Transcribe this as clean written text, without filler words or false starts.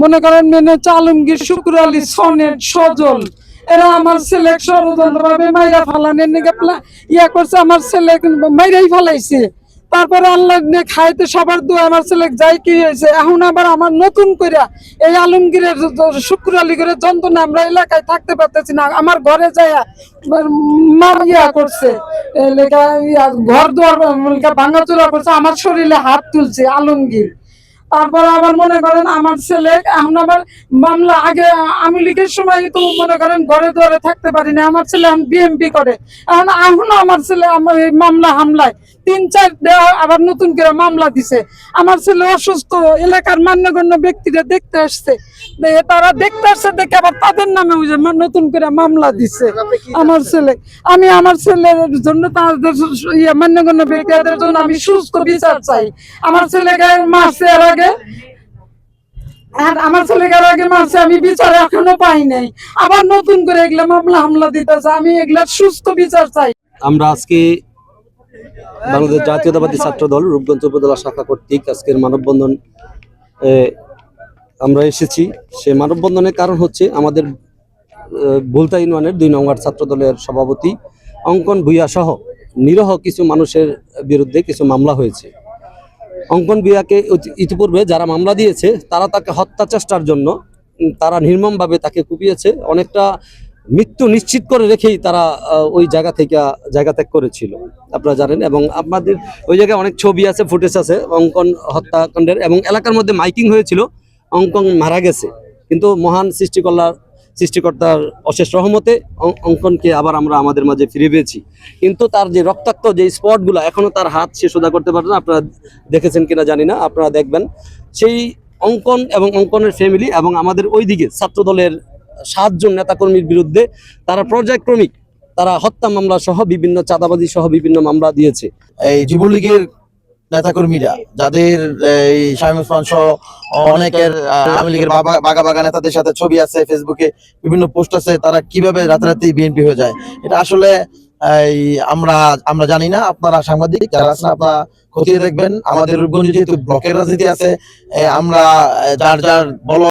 মনে করেন আলমগীর, শুক্র আলী, সনেট, সজল, এরা আমার ছেলে ষড়যন্ত্র ভাবে মাইরা ফালানের ইয়া করছে, আমার ছেলে মাইরাই ফালাইছে। তারপরে আল্লাহ খাইতে সবার দোয়া আমার ছেলে যাই কি হয়েছে। এখন আবার আমার নতুন করে এই আলমগীরের, শুক্র আলী করে যন্ত্রণা আমরা এলাকায় থাকতে পারতেছি না। আমার ঘরে যায় ইয়া করছে, ঘর দুয়ার ভাঙাচোরা করছে, আমার শরীরে হাত তুলছে আলমগীর। তারপরে আবার মনে করেন আমার ছেলে এখন আবার মামলা, আগে আওয়ামী লীগের সময় তো মনে করেন ঘরে দুয়ারে থাকতে পারি না, আমার ছেলে এখন বিএমপি করে। এখন আমার ছেলে আমার এই মামলা হামলায় 3-4 আবার নতুন করে মামলা দিছে। আমার ছেলে অসুস্থ, এলাকার মান্যগণ্য ব্যক্তিরা দেখতে আসছে, তারা দেখতে আসছে দেখে আবার তাদের নামে নতুন করে মামলা দিছে আমার ছেলে। আমি আমার ছেলের জন্য, তাদের মান্যগণ্য ব্যক্তিদের জন্য আমি সুস্থ বিচার চাই। আমার ছেলেকে মারছে এর আগে, আর আমার ছেলেকে আগে মারছে, আমি বিচার এখনো পাই নাই। আবার নতুন করে এগুলা মামলা হামলা দিতেছে, আমি এগুলা সুস্থ বিচার চাই। আমরা আজকে বাংলাদেশ জাতীয়তাবাদী ছাত্র দল রূপগঞ্জ উপজেলা শাখা কর্তৃক আজকের মানববন্ধন আমরা এসেছি। সে মানববন্ধনের কারণ হচ্ছে আমাদের ভুলতা ইউনিয়নের 2 নং ওয়ার্ড ছাত্র দলের সভাপতি অঙ্কন ভূঁইয়া সহ নিরীহ কিছু মানুষের বিরুদ্ধে কিছু মামলা হয়েছে। অঙ্কন ভূঁইয়াকে ইতিপূর্বে যারা মামলা দিয়েছে তারা তাকে হত্যা চেষ্টার জন্য তারা নির্মমভাবে তাকে কুপিয়েছে, অনেকটা মৃত্যু নিশ্চিত করে রেখেই তারা ওই জায়গা ত্যাগ করেছিল, আপনারা জানেন। এবং আপনাদের ওই জায়গায় অনেক ছবি আছে, ফুটেজ আছে অঙ্কন হত্যাকাণ্ডের, এবং এলাকার মধ্যে মাইকিং হয়েছিল অঙ্কন মারা গেছে। কিন্তু মহান সৃষ্টিকর্তার অশেষ রহমতে অঙ্কনকে আবার আমরা আমাদের মাঝে ফিরে পেয়েছি। কিন্তু তার যে রক্তাক্ত যে স্পটগুলো, এখনো তার হাত সে সোজা করতে পারে না। আপনারা দেখেছেন কিনা জানি না, আপনারা দেখবেন। সেই অঙ্কন এবং অঙ্কনের ফ্যামিলি এবং আমাদের ওইদিকে ছাত্রদলের 7 জন নেতাকর্মীর বিরুদ্ধে তারা পর্যায়ক্রমিক তারা হত্যা মামলা সহ বিভিন্ন চাঁদাবাজি সহ বিভিন্ন মামলা দিয়েছে। এই যুবলীগের নেতাকর্মীরা, যাদের এই শামীম ওসমান সহ অনেকের আওয়ামী লীগের বাগা নেতাদের সাথে ছবি আছে, ফেসবুকে বিভিন্ন পোস্ট আছে, তারা কিভাবে রাতারাতি বিএনপি হয়ে যায়, এটা আসলে আমরা জানি না। আপনারা সাংবাদিক যারা আছেন, আপনারা খতিয়ে দেখবেন। আমাদের রূপগঞ্জে যেহেতু ব্লকের রাজনীতি আছে, আমরা যার বল